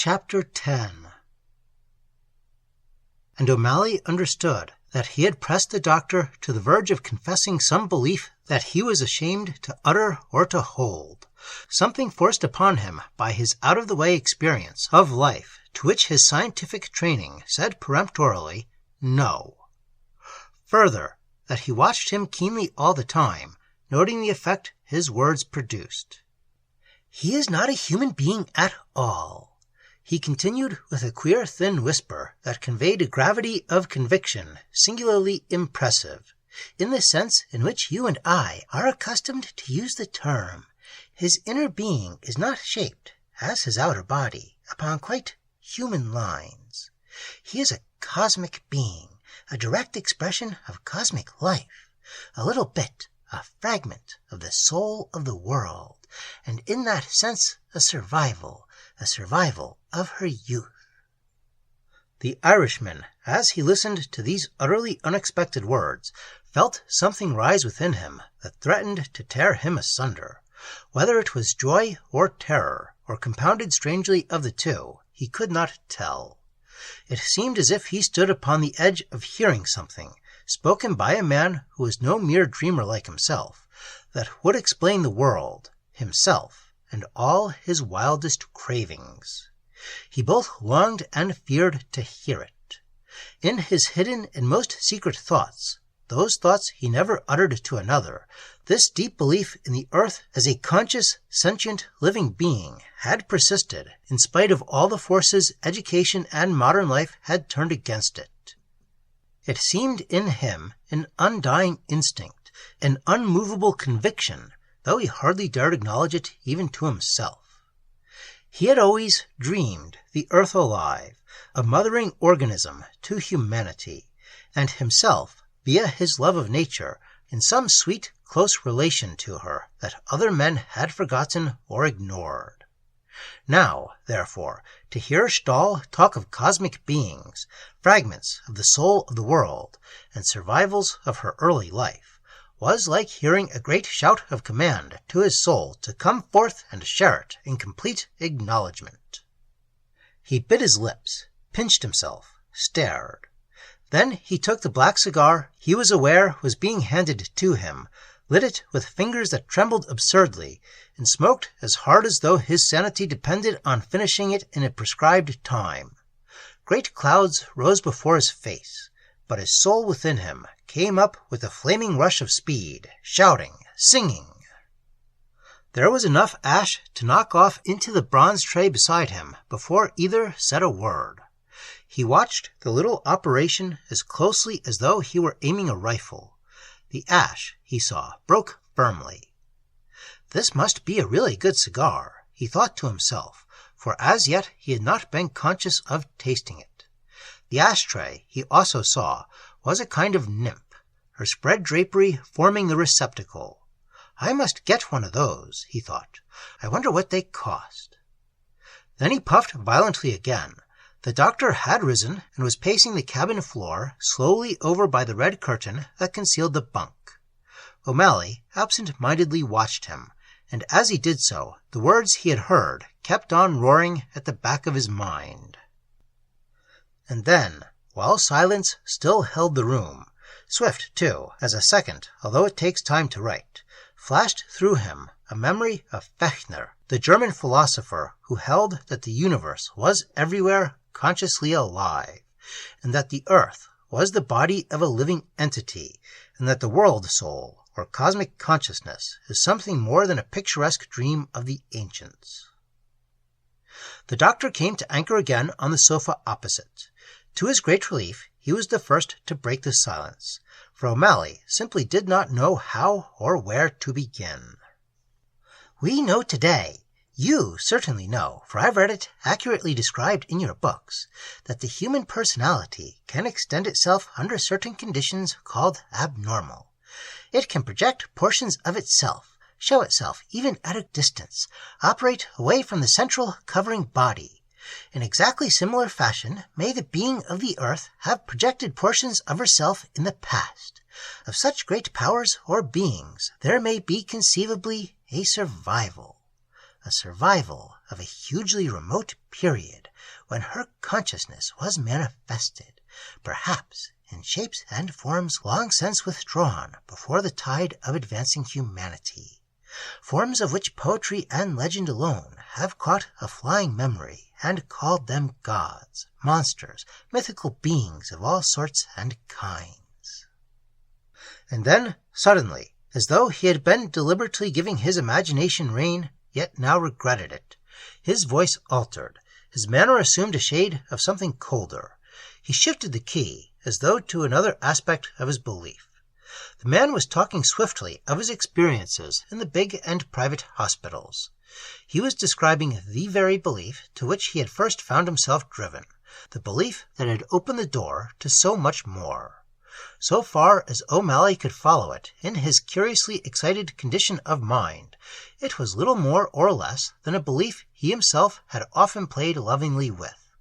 Chapter 10. And O'Malley understood that he had pressed the doctor to the verge of confessing some belief that he was ashamed to utter or to hold, something forced upon him by his out-of-the-way experience of life to which his scientific training said peremptorily, no. Further, that he watched him keenly all the time, noting the effect his words produced. "He is not a human being at all," he continued with a queer thin whisper that conveyed a gravity of conviction singularly impressive, in the sense in which you and I are accustomed to use the term. "His inner being is not shaped, as his outer body, upon quite human lines. He is a cosmic being, a direct expression of cosmic life, a little bit, a fragment of the soul of the world, and in that sense a survival of her youth." The Irishman, as he listened to these utterly unexpected words, felt something rise within him that threatened to tear him asunder. Whether it was joy or terror, or compounded strangely of the two, he could not tell. It seemed as if he stood upon the edge of hearing something, spoken by a man who was no mere dreamer like himself, that would explain the world, himself, and all his wildest cravings. He both longed and feared to hear it. In his hidden and most secret thoughts, those thoughts he never uttered to another, this deep belief in the earth as a conscious, sentient, living being had persisted in spite of all the forces education and modern life had turned against it. It seemed in him an undying instinct, an unmovable conviction, though he hardly dared acknowledge it even to himself. He had always dreamed the earth alive, a mothering organism to humanity, and himself, via his love of nature, in some sweet, close relation to her that other men had forgotten or ignored. Now, therefore, to hear Stahl talk of cosmic beings, fragments of the soul of the world, and survivals of her early life, was like hearing a great shout of command to his soul to come forth and share it in complete acknowledgment. He bit his lips, pinched himself, stared. Then he took the black cigar he was aware was being handed to him, lit it with fingers that trembled absurdly, and smoked as hard as though his sanity depended on finishing it in a prescribed time. Great clouds rose before his face, but his soul within him came up with a flaming rush of speed, shouting, singing. There was enough ash to knock off into the bronze tray beside him before either said a word. He watched the little operation as closely as though he were aiming a rifle. The ash, he saw, broke firmly. This must be a really good cigar, he thought to himself, for as yet he had not been conscious of tasting it. The ashtray, he also saw, was a kind of nymph, her spread drapery forming the receptacle. I must get one of those, he thought. I wonder what they cost. Then he puffed violently again. The doctor had risen and was pacing the cabin floor, slowly over by the red curtain that concealed the bunk. O'Malley absent-mindedly watched him, and as he did so, the words he had heard kept on roaring at the back of his mind. And then, while silence still held the room, swift, too, as a second, although it takes time to write, flashed through him a memory of Fechner, the German philosopher who held that the universe was everywhere consciously alive, and that the earth was the body of a living entity, and that the world soul, or cosmic consciousness, is something more than a picturesque dream of the ancients. The doctor came to anchor again on the sofa opposite. To his great relief, he was the first to break the silence, for O'Malley simply did not know how or where to begin. "We know today, you certainly know, for I've read it accurately described in your books, that the human personality can extend itself under certain conditions called abnormal. It can project portions of itself, show itself even at a distance, operate away from the central covering body. In exactly similar fashion may the being of the earth have projected portions of herself in the past. Of such great powers or beings there may be conceivably a survival of a hugely remote period when her consciousness was manifested, perhaps in shapes and forms long since withdrawn before the tide of advancing humanity, forms of which poetry and legend alone have caught a flying memory and called them gods, monsters, mythical beings of all sorts and kinds. And then, suddenly, as though he had been deliberately giving his imagination rein, yet now regretted it, his voice altered, his manner assumed a shade of something colder. He shifted the key, as though to another aspect of his belief. The man was talking swiftly of his experiences in the big and private hospitals. He was describing the very belief to which he had first found himself driven, the belief that had opened the door to so much more. So far as O'Malley could follow it in his curiously excited condition of mind, it was little more or less than a belief he himself had often played lovingly with.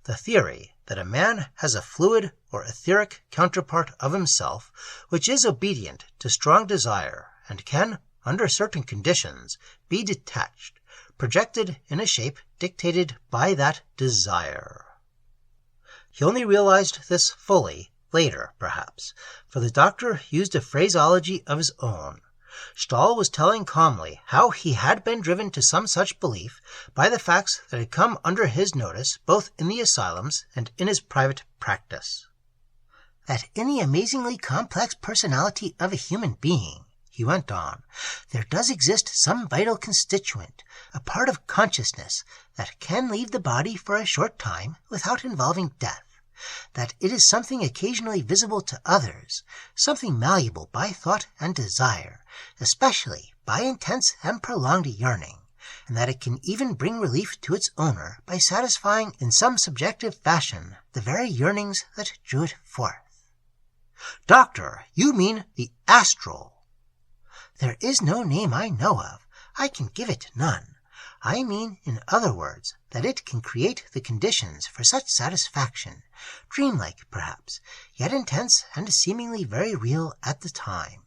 The theory that a man has a fluid or etheric counterpart of himself which is obedient to strong desire and can, under certain conditions, be detached, projected in a shape dictated by that desire. He only realized this fully later, perhaps, for the doctor used a phraseology of his own. Stahl was telling calmly how he had been driven to some such belief by the facts that had come under his notice both in the asylums and in his private practice. That in the amazingly complex personality of a human being, he went on, there does exist some vital constituent, a part of consciousness that can leave the body for a short time without involving death. That it is something occasionally visible to others, something malleable by thought and desire, especially by intense and prolonged yearning, and that it can even bring relief to its owner by satisfying in some subjective fashion the very yearnings that drew it forth. Doctor, you mean the astral. There is no name I know of. I can give it none. I mean, in other words, that it can create the conditions for such satisfaction, dreamlike perhaps, yet intense and seemingly very real at the time.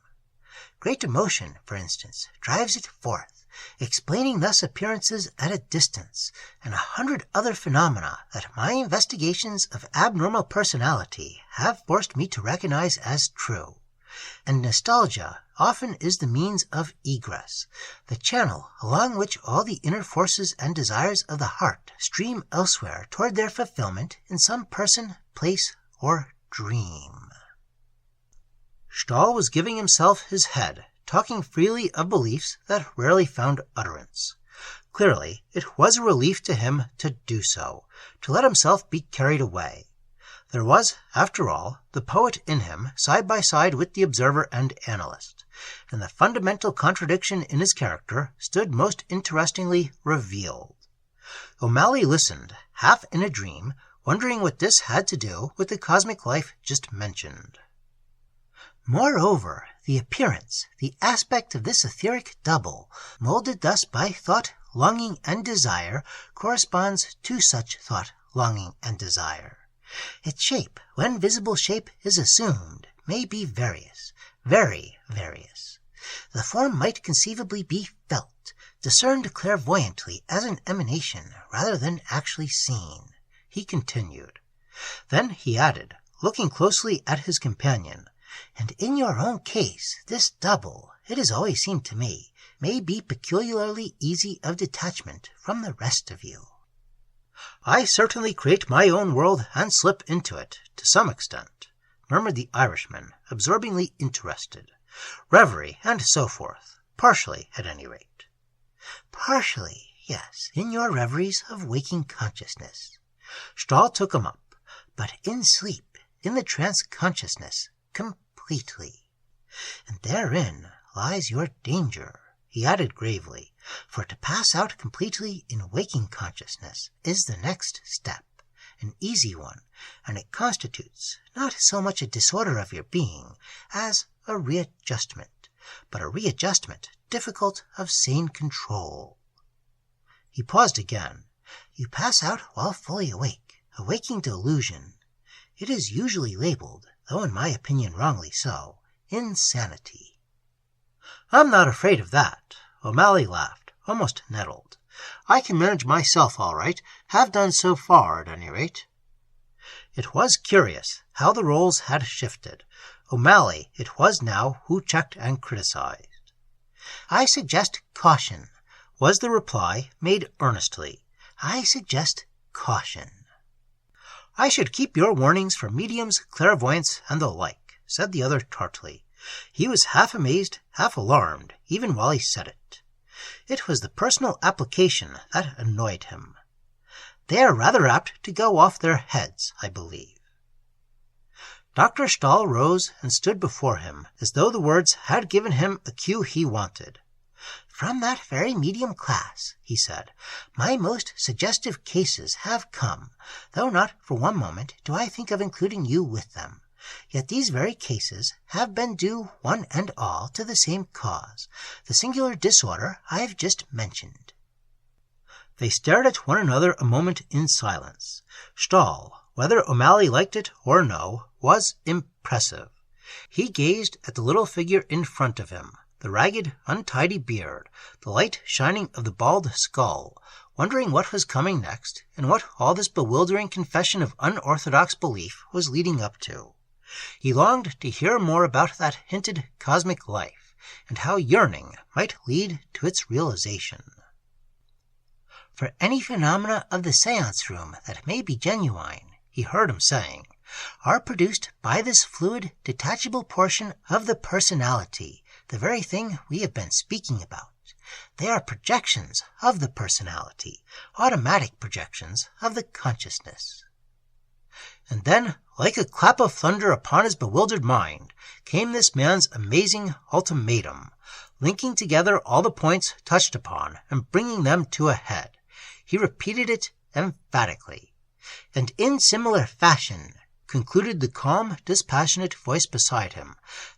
Great emotion, for instance, drives it forth, explaining thus appearances at a distance, and 100 other phenomena that my investigations of abnormal personality have forced me to recognize as true. And nostalgia often is the means of egress, the channel along which all the inner forces and desires of the heart stream elsewhere toward their fulfillment in some person, place, or dream. Stahl was giving himself his head, talking freely of beliefs that rarely found utterance. Clearly, it was a relief to him to do so, to let himself be carried away. There was, after all, the poet in him side by side with the observer and analyst, and the fundamental contradiction in his character stood most interestingly revealed. O'Malley listened, half in a dream, wondering what this had to do with the cosmic life just mentioned. Moreover, the appearance, the aspect of this etheric double, molded thus by thought, longing, and desire, corresponds to such thought, longing, and desire. Its shape, when visible shape is assumed, may be various, very various. The form might conceivably be felt, discerned clairvoyantly as an emanation rather than actually seen. He continued. Then he added, looking closely at his companion, and in your own case, this double, it has always seemed to me, may be peculiarly easy of detachment from the rest of you. I certainly create my own world and slip into it, to some extent, murmured the Irishman, absorbingly interested. Reverie and so forth, partially at any rate. Partially, yes, in your reveries of waking consciousness. Stahl took him up, but in sleep, in the trance consciousness, completely. And therein lies your danger, he added gravely, for to pass out completely in waking consciousness is the next step, an easy one, and it constitutes not so much a disorder of your being as a readjustment, but a readjustment difficult of sane control. He paused again. You pass out while fully awake, a waking delusion. It is usually labeled, though in my opinion wrongly so, insanity. I'm not afraid of that. O'Malley laughed, almost nettled. I can manage myself all right, have done so far at any rate." It was curious how the roles had shifted. O'Malley it was now who checked and criticized. "I suggest caution," was the reply, made earnestly. "I suggest caution." "I should keep your warnings for mediums, clairvoyants, and the like," said the other tartly. He was half amazed, half alarmed, even while he said it. It was the personal application that annoyed him. "They are rather apt to go off their heads, I believe." Dr. Stahl rose and stood before him, as though the words had given him a cue he wanted. "From that very medium class," he said, "my most suggestive cases have come, though not for one moment do I think of including you with them. Yet these very cases have been due one and all to the same cause, the singular disorder I have just mentioned." They stared at one another a moment in silence. Stahl, whether O'Malley liked it or no, was impressive. He gazed at the little figure in front of him, the ragged, untidy beard, the light shining of the bald skull, wondering what was coming next and what all this bewildering confession of unorthodox belief was leading up to. He longed to hear more about that hinted cosmic life, and how yearning might lead to its realization. "For any phenomena of the seance room that may be genuine," he heard him saying, "are produced by this fluid, detachable portion of the personality, the very thing we have been speaking about. They are projections of the personality, automatic projections of the consciousness." And then, like a clap of thunder upon his bewildered mind, came this man's amazing ultimatum, linking together all the points touched upon and bringing them to a head. He repeated it emphatically. "And in similar fashion," concluded the calm, dispassionate voice beside him,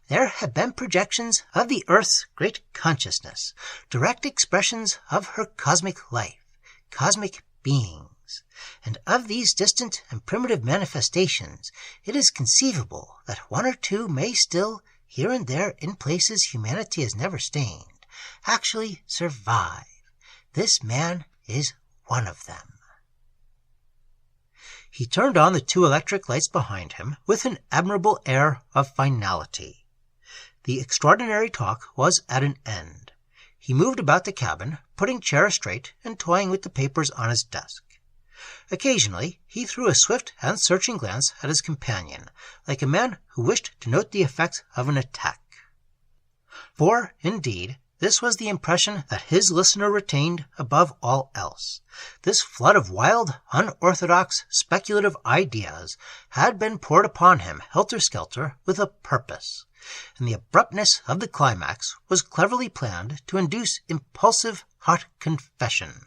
"there have been projections of the Earth's great consciousness, direct expressions of her cosmic life, cosmic beings. And of these distant and primitive manifestations, it is conceivable that one or two may still, here and there in places humanity has never stained, actually survive. This man is one of them." He turned on the 2 electric lights behind him with an admirable air of finality. The extraordinary talk was at an end. He moved about the cabin, putting chairs straight and toying with the papers on his desk. Occasionally he threw a swift and searching glance at his companion, like a man who wished to note the effects of an attack. For, indeed, this was the impression that his listener retained above all else. This flood of wild, unorthodox, speculative ideas had been poured upon him helter-skelter with a purpose, and the abruptness of the climax was cleverly planned to induce impulsive, hot confession.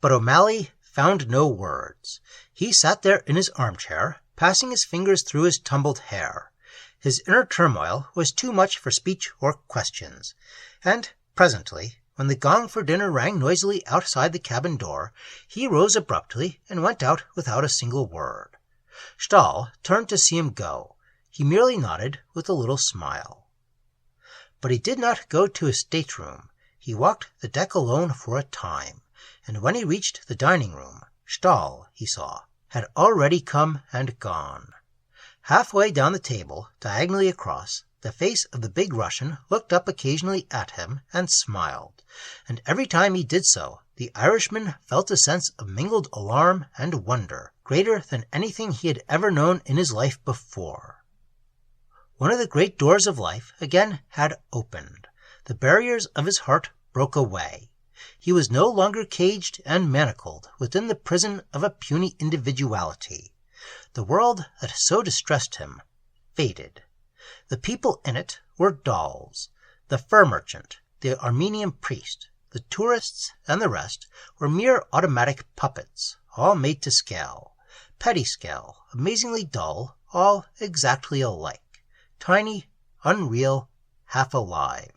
But O'Malley found no words. He sat there in his armchair, passing his fingers through his tumbled hair. His inner turmoil was too much for speech or questions, and presently, when the gong for dinner rang noisily outside the cabin door, he rose abruptly and went out without a single word. Stahl turned to see him go. He merely nodded with a little smile. But he did not go to his stateroom. He walked the deck alone for a time, and when he reached the dining-room, Stahl, he saw, had already come and gone. Halfway down the table, diagonally across, the face of the big Russian looked up occasionally at him and smiled, and every time he did so, the Irishman felt a sense of mingled alarm and wonder, greater than anything he had ever known in his life before. One of the great doors of life again had opened. The barriers of his heart broke away. He was no longer caged and manacled within the prison of a puny individuality. The world that so distressed him faded. The people in it were dolls. The fur merchant, the Armenian priest, the tourists, and the rest were mere automatic puppets, all made to scale. Petty scale, amazingly dull, all exactly alike. Tiny, unreal, half alive.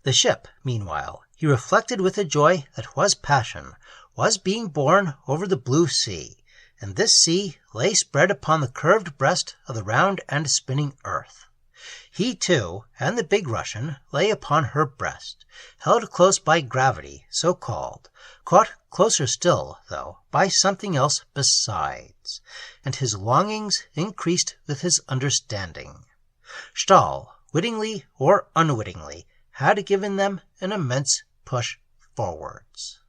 The ship, meanwhile, he reflected with a joy that was passion, was being borne over the blue sea, and this sea lay spread upon the curved breast of the round and spinning earth. He, too, and the big Russian lay upon her breast, held close by gravity, so-called, caught closer still, though, by something else besides, and his longings increased with his understanding. Stahl, wittingly or unwittingly, had given them an immense push forwards.